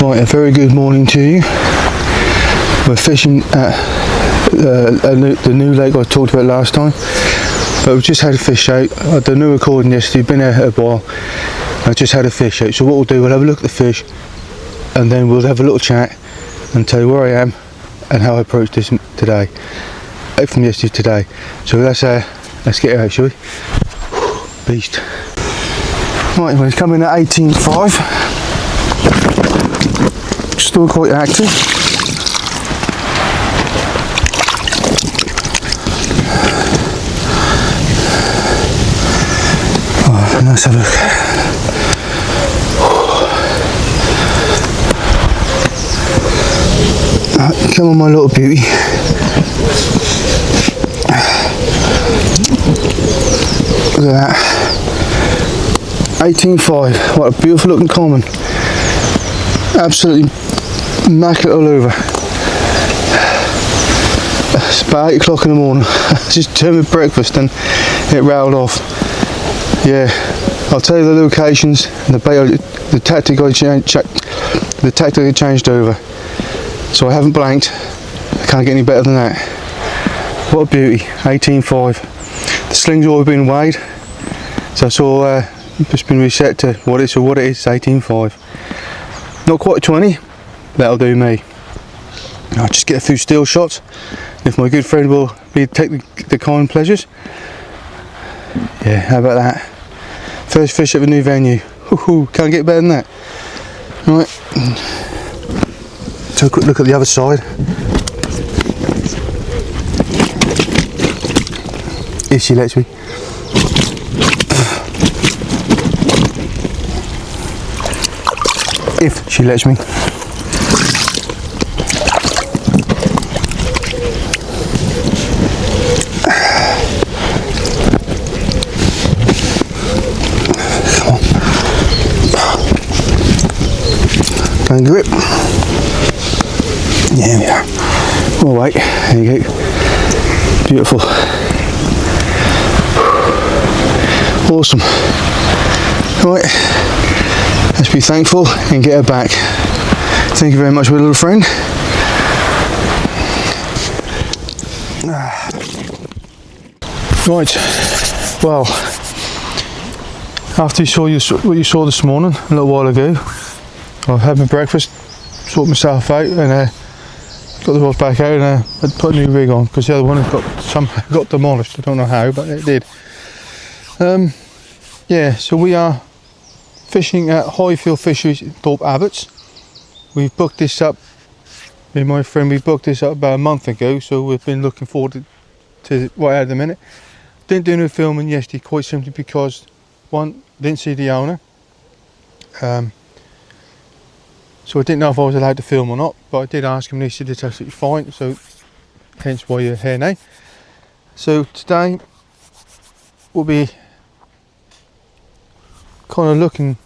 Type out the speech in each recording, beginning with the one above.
Right, a very good morning to you. We're fishing at the new lake I talked about last time, but we've just had a fish out. I did a new recording yesterday, been there a while. I just had a fish out, so what we'll do, we'll have a look at the fish and then we'll have a little chat and tell you where I am and how I approached this today, from yesterday to today. So let's get it out, shall we? Beast. Right, well, it's coming at 18.5. Still quite active. Oh, let's have a look. Right, come on, my little beauty. Look at that. 18.5. What a beautiful looking common. Absolutely immaculate all over. It's about 8 o'clock in the morning. Just turned with breakfast and it rattled off. Yeah, I'll tell you the locations and the tactic I changed over. So I haven't blanked. I can't get any better than that. What a beauty. 18.5. The sling's always been weighed, so it's all just been reset to what it is. 18.5. Not quite 20. That'll do me. I'll just get a few still shots. If my good friend will take the kind pleasures. Yeah, how about that? First fish at the new venue. Can't get better than that. Right. So a quick look at the other side. If she lets me. If she lets me. Come on. Going grip. Yeah, we are. Oh wait, there you go. Beautiful. Awesome. Right. Let's be thankful and get her back. Thank you very much, my little friend. Right, well, after you saw what you saw this morning, a little while ago, I've had my breakfast, sorted myself out, and got the rods back out, and I put a new rig on because the other one had got demolished. I don't know how, but it did. Yeah, so we are fishing at Highfield Fisheries Thorpe Abbotts. We've booked this up, me and my friend, we booked this up about a month ago, so we've been looking forward to right at the minute. Didn't do no filming yesterday, quite simply because, one, didn't see the owner, so I didn't know if I was allowed to film or not, but I did ask him and he said it's absolutely fine, so hence why you're here now. So today we'll be kind of looking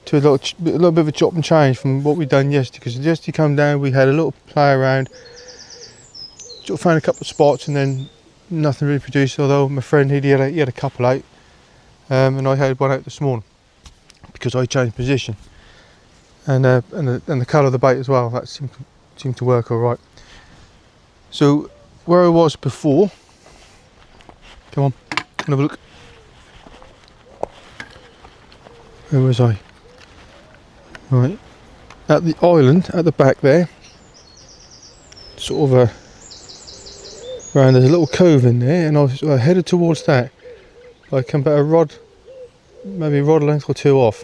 to a little bit of a chop and change from what we've done yesterday, because yesterday come down, we had a little play around, sort of found a couple of spots and then nothing really produced, although my friend he had a couple out, and I had one out this morning because I changed position, and the colour of the bait as well, that seemed to work all right. So where I was before, come on, have a look. Where was I? Right, at the island at the back there, sort of around, there's a little cove in there, and I headed towards that. I come about maybe a rod length or two off.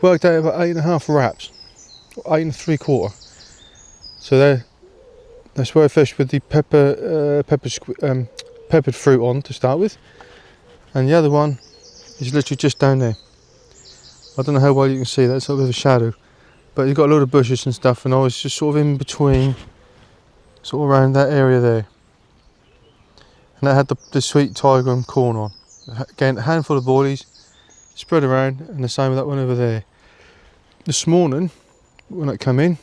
Worked out about 8.5 wraps, 8 3/4. So that's where I fished with the peppered fruit on to start with, and the other one is literally just down there. I don't know how well you can see that, it's a bit of a shadow, but you've got a load of bushes and stuff, and I was just sort of in between, sort of around that area there, and that had the sweet tiger and corn on. Again, a handful of boilies spread around, and the same with that one over there. This morning when I come in,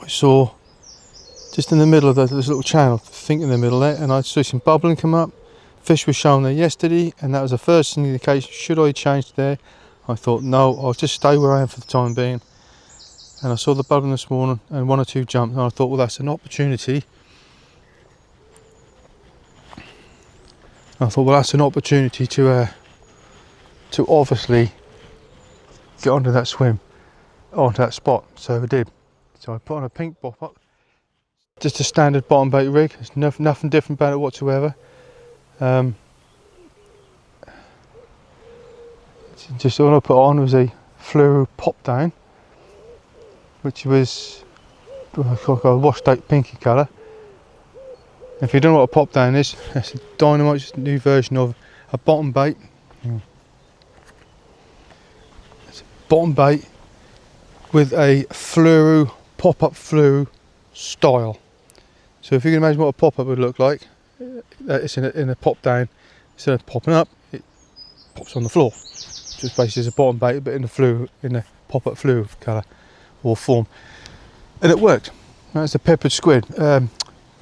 I saw just in the middle of this little channel, I think in the middle there, and I saw some bubbling come up. Fish was shown there yesterday, and that was the first indication. Should I change there? I thought no, I'll just stay where I am for the time being, and I saw the bubbling this morning and one or two jumped, and I thought, well, that's an opportunity. To obviously get onto that swim, onto that spot. So I did. So I put on a pink pop-up, just a standard bottom bait rig. There's nothing different about it whatsoever. Just all I put on was a fluoro pop down, which was like a washed out pinky colour. If you don't know what a pop down is, it's a Dynamite's new version of a bottom bait. It's a bottom bait with a fluoro, pop-up fluoro style. So if you can imagine what a pop-up would look like, it's in a pop down. Instead of popping up, it pops on the floor. So it's basically a bottom bait, but in a pop-up fluoro colour or form, and it worked. That's a peppered squid,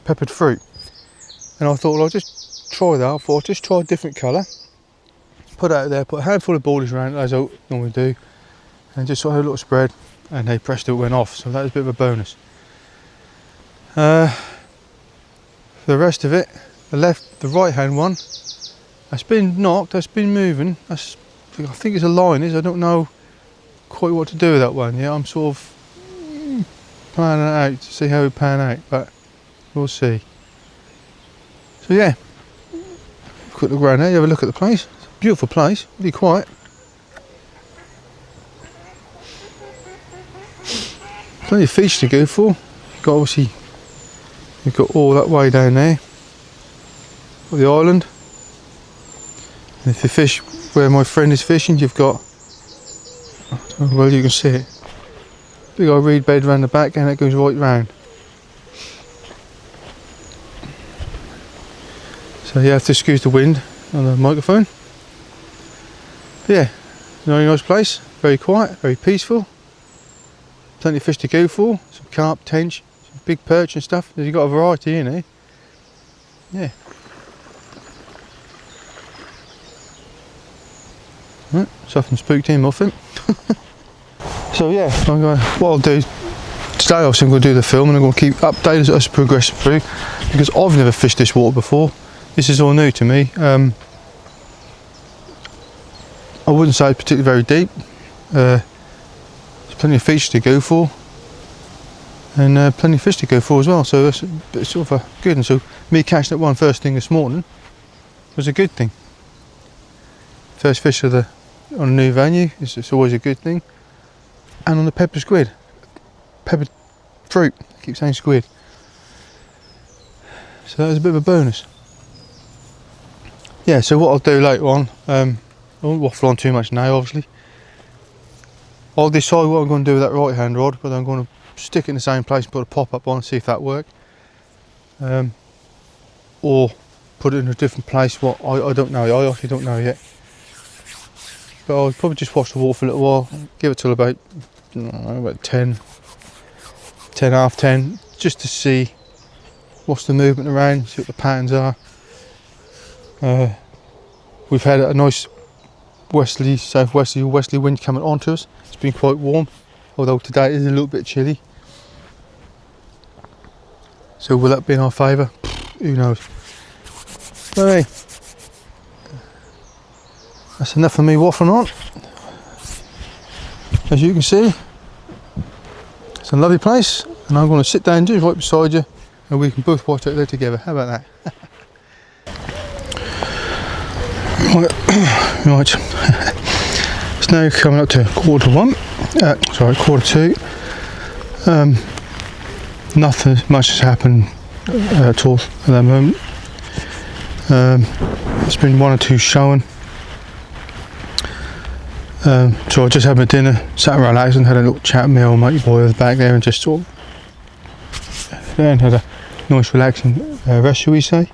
peppered fruit. And I thought, well, I'll just try that. I thought, I'll just try a different colour. Put it out there, put a handful of boilies around it, as I normally do, and just sort of a little spread, and hey, presto, it went off. So that was a bit of a bonus. For the rest of it, the right hand one, that's been knocked, that's been moving. I think it's a line, I don't know quite what to do with that one. Yeah, I'm sort of planning it out to see how it pan out, but we'll see. So yeah, quick look around there, you have a look at the place. It's a beautiful place, really quiet. Plenty of fish to go for. You've got all that way down there, got the island. And if you fish where my friend is fishing, you've got, well, you can see it, big old reed bed around the back, and it goes right round. So you have to excuse the wind on the microphone. But yeah, very nice place, very quiet, very peaceful. Plenty of fish to go for, some carp, tench, some big perch and stuff. You've got a variety in here. Yeah. Right, something spooked him off him. So yeah, what I'll do today, obviously I'm going to do the film, and I'm going to keep updated as I progress through, because I've never fished this water before. This is all new to me. I wouldn't say it's particularly very deep. There's plenty of fish to go for, and plenty of fish to go for as well. So it's sort of a good. And so me catching that one first thing this morning was a good thing. First fish on a new venue, it's always a good thing. And on the peppered squid, peppered fruit. I keep saying squid. So that was a bit of a bonus. Yeah, so what I'll do later on, I won't waffle on too much now, obviously. I'll decide what I'm going to do with that right hand rod, whether I'm going to stick it in the same place and put a pop-up on and see if that works. Or put it in a different place. What I don't know, I actually don't know yet. But I'll probably just watch the water for a little while, give it till about, I don't know, about 10, half 10, just to see what's the movement around, see what the patterns are. We've had a nice southwesterly wind coming onto us. It's been quite warm, although today it is a little bit chilly. So will that be in our favour? Who knows? But hey, that's enough of me waffling on. As you can see, it's a lovely place, and I'm going to sit down just right beside you, and we can both watch out there together. How about that? Right. It's now coming up to quarter two. Nothing much has happened at all at that moment. It's been one or two showing. So I just had my dinner, sat around relaxing, had a little chat with my old matey boy at the back there, and just sort of then had a nice relaxing rest, shall we say.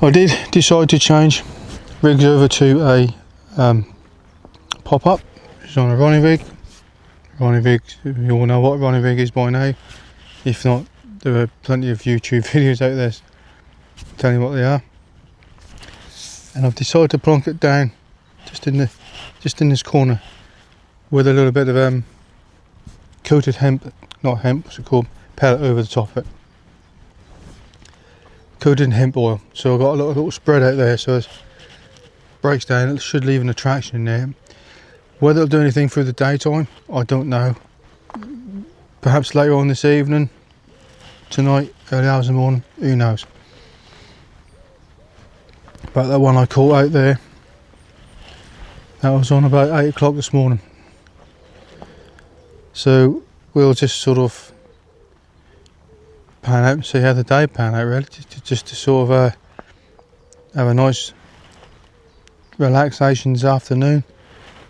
I did decide to change rigs over to a pop-up, which is on a Ronnie rig. Ronnie rig, you all know what Ronnie rig is by now. If not, there are plenty of YouTube videos out there telling you what they are. And I've decided to plonk it down just in this corner with a little bit of coated hemp, not hemp, what's it called, pellet over the top of it. Coated in hemp oil. So I've got a little spread out there, so it breaks down. It should leave an attraction in there. Whether it'll do anything through the daytime, I don't know. Perhaps later on this evening, tonight, early hours in the morning, who knows. But that one I caught out there, that was on about 8 o'clock this morning. So we'll just sort of pan out and see how the day pan out, really, just to sort of have a nice relaxation this afternoon,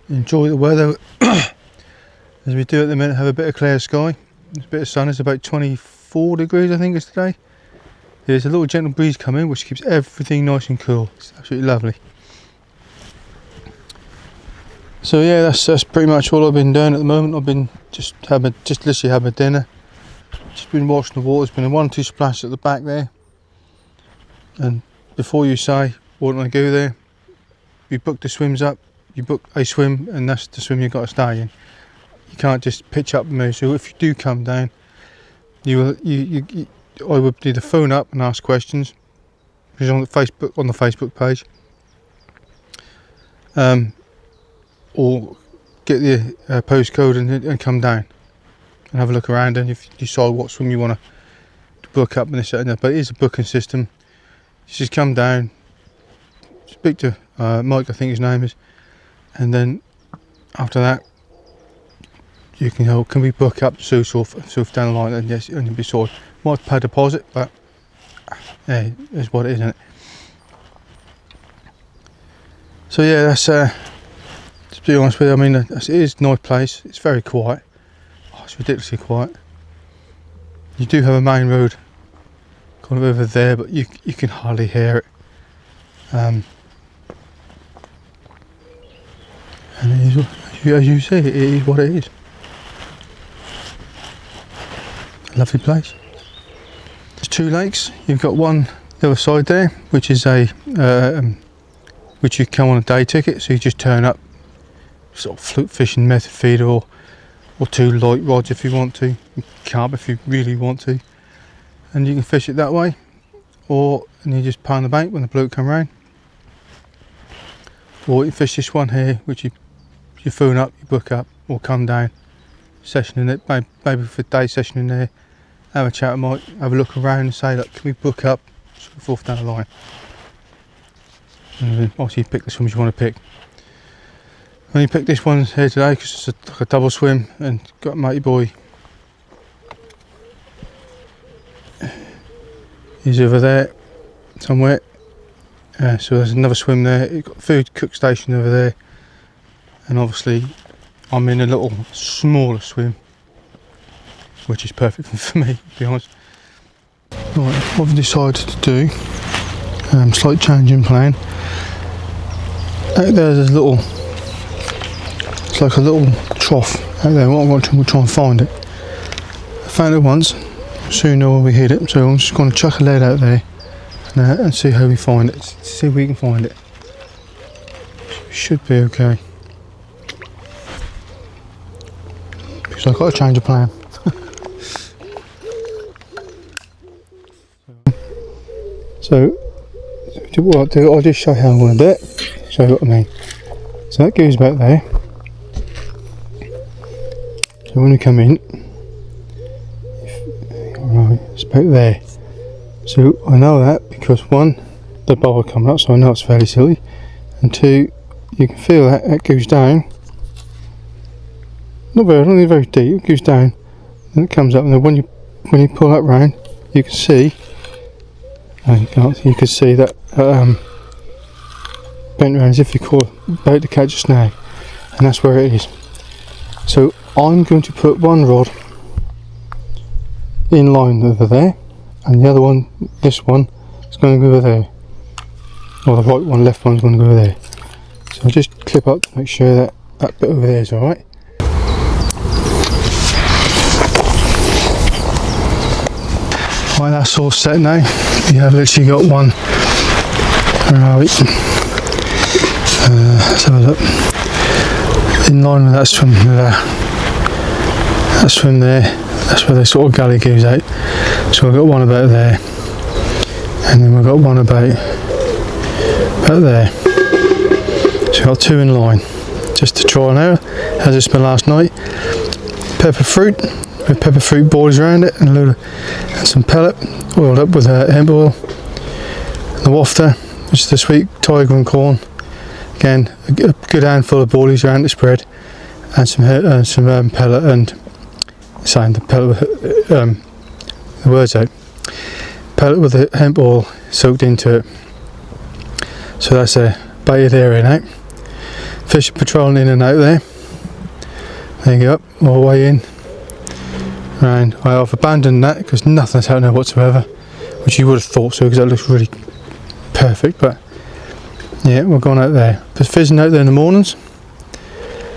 enjoy the weather as we do at the minute. Have a bit of clear sky, there's a bit of sun. It's about 24 degrees I think it's today. There's a little gentle breeze coming which keeps everything nice and cool. It's absolutely lovely. So yeah, that's pretty much all I've been doing at the moment. I've been just literally had my dinner, just been watching the water. There's been a 1-2 splash at the back there, and before you say what do I go there, you book the swims up, you book a swim, and that's the swim you've got to stay in. You can't just pitch up and move. So if you do come down, I would either phone up and ask questions, which is on the Facebook page, or get the postcode and come down and have a look around, and if you decide what swim you want to book up and this and that. But it is a booking system. You just come down, speak to Mike, I think his name is, and then after that you can we book up so forth down the line, and yes, and you'll be sorted. Might pay a deposit, but yeah, it's what it is, isn't it? So yeah, that's to be honest with you, I mean, it is a nice place. It's very quiet. Oh, it's ridiculously quiet. You do have a main road kind of over there, but you can hardly hear it. And it is, as you see, it is what it is. A lovely place. There's 2 lakes. You've got one the other side there, which is which you come on a day ticket, so you just turn up, sort of fluke fishing method feeder, or 2 light rods if you want to, carp if you really want to, and you can fish it that way, and you just pay on the bank when the bloke come round, or you fish this one here, which you phone up, you book up, or come down, session in it, maybe for a day session in there, have a chat with Mike, have a look around and say, look, can we book up, sort of forth down the line. And then obviously you pick the swims you want to pick. I only picked this one here today because it's like a double swim, and got a matey boy. He's over there somewhere. So there's another swim there. You've got food cook station over there, and obviously I'm in a little smaller swim, which is perfect for me, to be honest. Right, what I've decided to do, slight change in plan. Out there's a little, it's like a little trough out there. What I'm going to we'll try and find it. I found it once, soon know where we hit it, so I'm just going to chuck a lead out there and see how we find it. See if we can find it. Should be okay. Because I've got to change the plan. So what I'll do, I'll just show you how I'm going to do it. Show you what I mean. So that goes back there. So when you come in, right, it's about there. So I know that because 1, the bubble coming up, so I know it's fairly silly, and 2, you can feel that it goes down. Not very deep. It goes down, and it comes up, and then when you pull that round, you can see. You can see that bent round as if you're about to catch a snag, and that's where it is. So I'm going to put one rod in line over there, and the other one, this one, is going to go over there, or the right one, left one's going to go over there. So I just clip up to make sure that that bit over there is alright. Right, that's all set now. You have literally got one. Right. Let's have a look. In line with that swim, That's from there. That's where the sort of gully goes out. So we've got one about there, and then we've got one about there. So we've got two in line, just to try and error, as it's been last night. Pepper fruit, with pepper fruit borders around it, and a load of, and some pellet, oiled up with hemp oil. The wafter, which is the sweet tiger and corn. Again, a good handful of boilies around the spread, and some pellet and saying the pellet with the words out. Pellet with the hemp oil soaked into it. So that's a baited area now. Fish are patrolling in and out there. There you go, up all the way in. And I've abandoned that because nothing's out there whatsoever, which you would have thought so because that looks really perfect. But yeah, we're going out there. There's fishing out there in the mornings.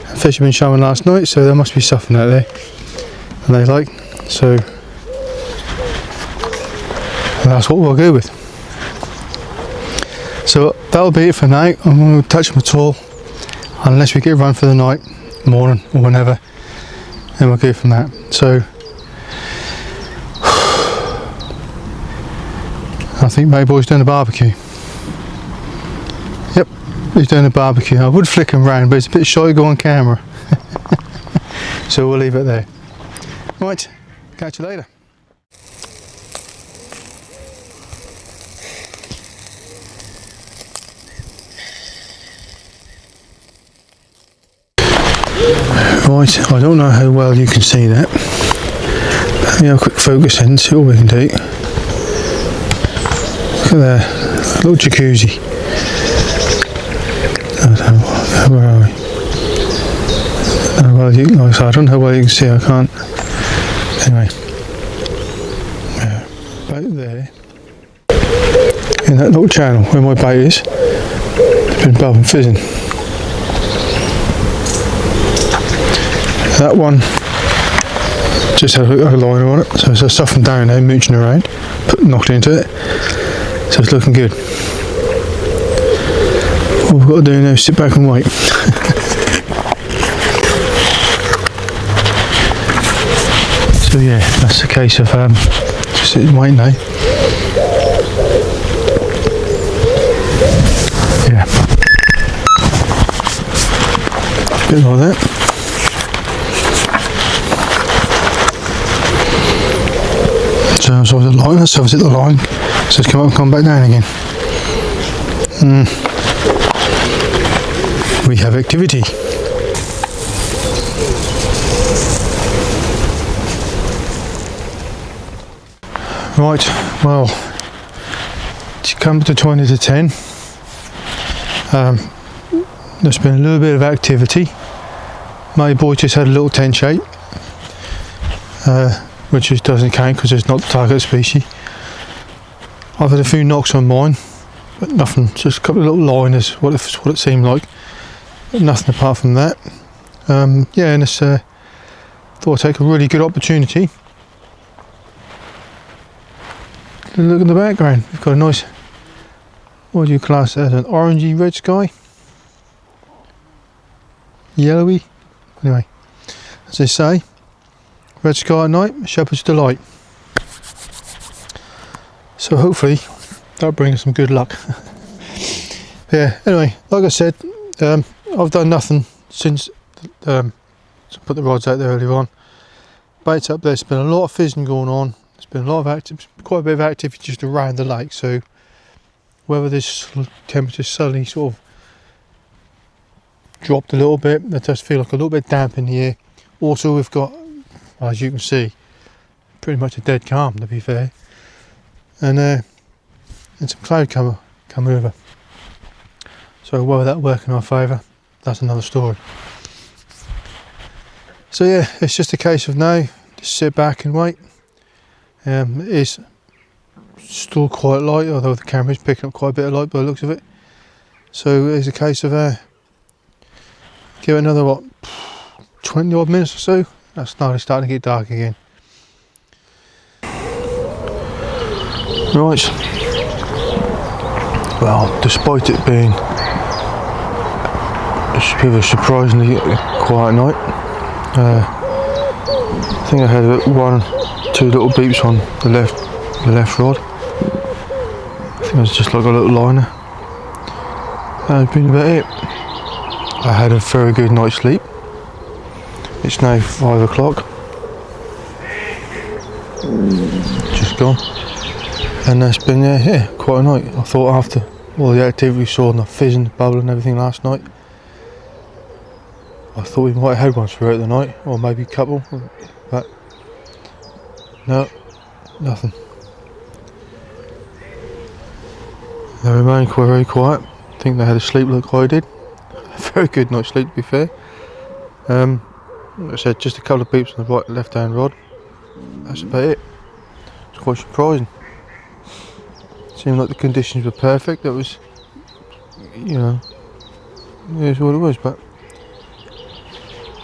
And fish have been showing last night, so there must be something out there. And they like, so that's what we'll go with. So that'll be it for now. I'm going to touch them at all unless we get a run for the night, morning or whenever, and we'll go from that. So I think Mayboy's doing a barbecue. Yep, he's doing a barbecue. I would flick him round, but it's a bit shy to go on camera. So we'll leave it there. Right, catch you later. Right, I don't know how well you can see that. Let me have a quick focus in, see what we can do. Look at there, a little jacuzzi. Where are we? Well, like I said, I don't know how well you can see, I can't. Anyway, about there, in that little channel where my bait is, it's been bobbing fizzing. That one just had a liner on it, so it's softened down now, mooching around, knocked into it, so it's looking good. All we've got to do now is sit back and wait. So yeah, that's the case of just sit and wait now. Yeah, a bit like that. So the line, let's hit the line, so it's come up and come back down again. We have activity. Right, well, to come to 20 to 10, there's been a little bit of activity. My boy just had a little 10 shape, which just doesn't count because it's not the target species. I've had a few knocks on mine, but nothing, just a couple of little liners, what it seemed like, but nothing apart from that. Yeah, and it's thought I'd take a really good opportunity. Look in the background, we've got a nice, what do you class that as, an orangey red sky? Yellowy? Anyway, as they say, red sky at night, shepherd's delight. So hopefully that'll bring us some good luck. Yeah, anyway, like I said, I've done nothing since to put the rods out there earlier on. Bait's up there, there's been a lot of fizzing going on. There's been a lot of quite a bit of activity just around the lake, so whether this temperature suddenly sort of dropped a little bit, it does feel like a little bit damp in the air. Also we've got, as you can see, pretty much a dead calm, to be fair, and some cloud come over, so whether that'll work in our favour, that's another story. So yeah, it's just a case of now just sit back and wait. It is still quite light, although the camera is picking up quite a bit of light by the looks of it. So it's a case of give it another, what, 20 odd minutes or so. That's now starting to get dark again. Right. Well, despite it being a surprisingly quiet night, I think I had two little beeps on the left rod. I think it was just like a little liner. That's been about it. I had a very good night's sleep. It's now 5 o'clock. Just gone. And that's been quite a night. I thought after all the activity we saw and the fizz and the bubble and everything last night, I thought we might have had one throughout the night, or maybe a couple, but no, nothing. They remained very quiet. I think they had a sleep like I did. A very good night's sleep, to be fair. Like I said, just a couple of beeps on the right left hand rod. That's about it. It's quite surprising. Seemed like the conditions were perfect. That was, you know, here's what it was, but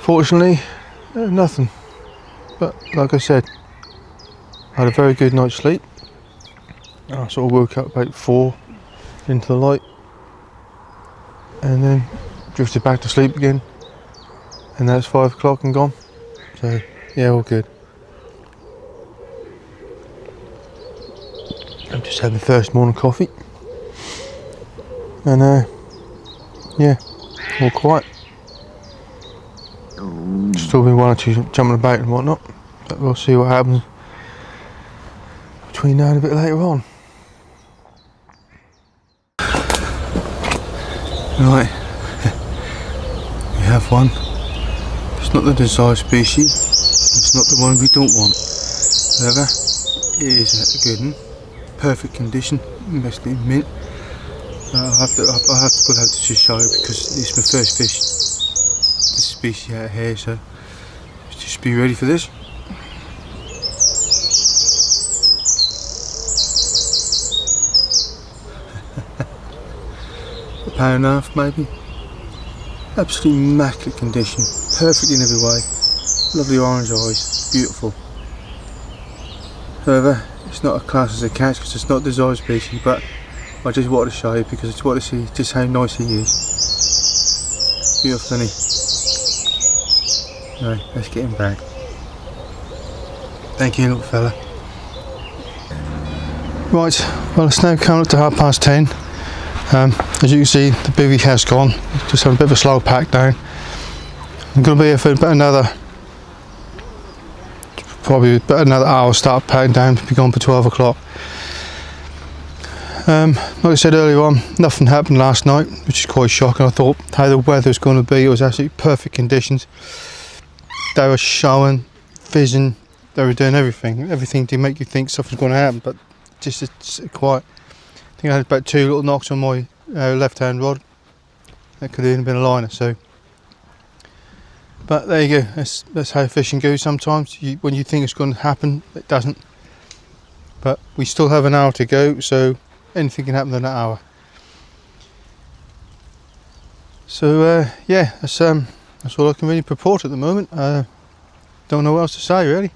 fortunately, nothing. But like I said, I had a very good night's sleep. I sort of woke up about 4 into the light, and then drifted back to sleep again. And now it's 5 o'clock and gone. So yeah, all good. I'm just having the first morning coffee, and yeah, all quiet. Still been one or two jumping about and whatnot, but we'll see what happens between now and a bit later on. Right, we have one. It's not the desired species, it's not the one we don't want. However, it is a good one, perfect condition, mostly mint. I have to put out to show it because it's my first fish, this species out here, so just be ready for this. A pound and a half maybe. Absolutely immaculate condition, perfect in every way, lovely orange eyes, beautiful. However, it's not a class as a catch because it's not the desired species, but I just wanted to show you because I just want to see just how nice he is. Beautiful, isn't he? Right, let's get him back. Thank you, little fella. Right, well it's now coming up to 10:30. As you can see, the bivvy has gone. Just having a bit of a slow pack down. I'm going to be here for about another hour. Start packing down to be gone for 12 o'clock. Like I said earlier on, nothing happened last night, which is quite shocking. I thought how the weather was going to be. It was absolutely perfect conditions. They were showing, fizzing, they were doing everything to make you think something's going to happen, but just it's quiet. I think I had about 2 little knocks on my left hand rod. That could have even been a liner, so. But there you go, that's how fishing goes sometimes. When you think it's going to happen, it doesn't. But we still have an hour to go, so anything can happen in that hour. So yeah, that's all I can really purport at the moment. Don't know what else to say really.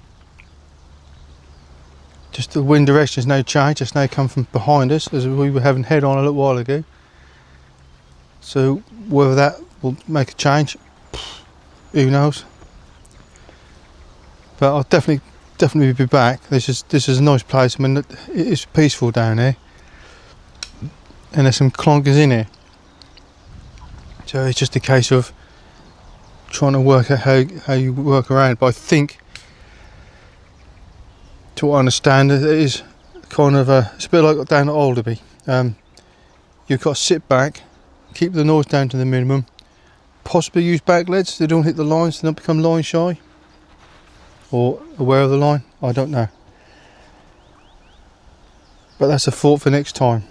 Just the wind direction has now changed. It's now come from behind us as we were having head on a little while ago. So whether that will make a change, who knows. But I'll definitely be back. This is a nice place. I mean, it is peaceful down here, and there's some clonkers in here. So it's just a case of trying to work out how you work around. But I think, to what I understand, it is kind of it's a bit like down at Alderby. You've got to sit back, keep the noise down to the minimum, possibly use back leads so they don't hit the lines, they don't become line shy or aware of the line. I don't know, but that's a thought for next time.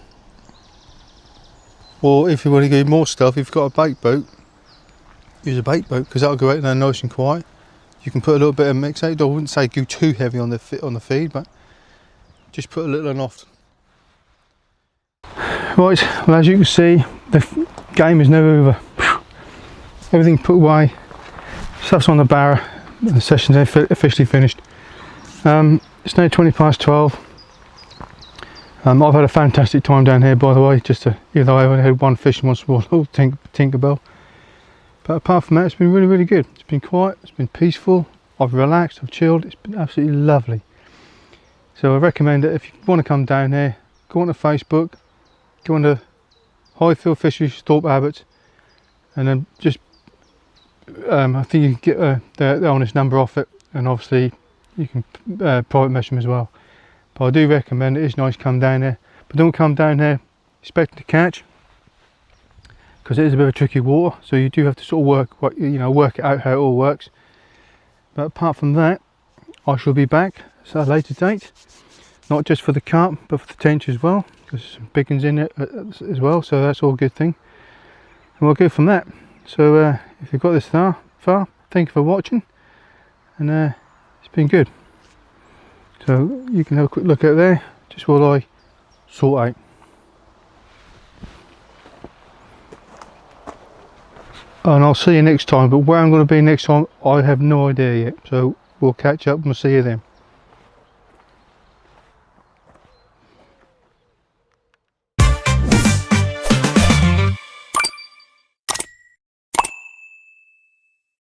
Or if you want to do more stuff, if you've got a bait boat, use a bait boat because that'll go out there nice and quiet. You can put a little bit of mix out. I wouldn't say go too heavy on the feed, but just put a little enough. Right, well as you can see, the game is now over. Everything put away, stuff's on the barrow, the session's officially finished. It's now 12:20. I've had a fantastic time down here, by the way, even though I only had one fish and one small little Tinkerbell. But apart from that, it's been really, really good. It's been quiet, it's been peaceful, I've relaxed, I've chilled, it's been absolutely lovely. So I recommend that if you want to come down here, go onto Facebook, go onto Highfield Fisheries Thorpe Abbotts, and then just I think you can get the honest number off it, and obviously you can private message them as well. But I do recommend it is nice to come down there, but don't come down here expecting to catch, because it is a bit of a tricky water, so you do have to sort of work it out how it all works. But apart from that, I shall be back at a later date, not just for the carp but for the tench as well, because there's some big ones in it as well, so that's all a good thing, and we'll go from that. So if you've got this far, thank you for watching, and it's been good. So you can have a quick look out there just while I sort out. And I'll see you next time, but where I'm going to be next time I have no idea yet, so we'll catch up and we'll see you then.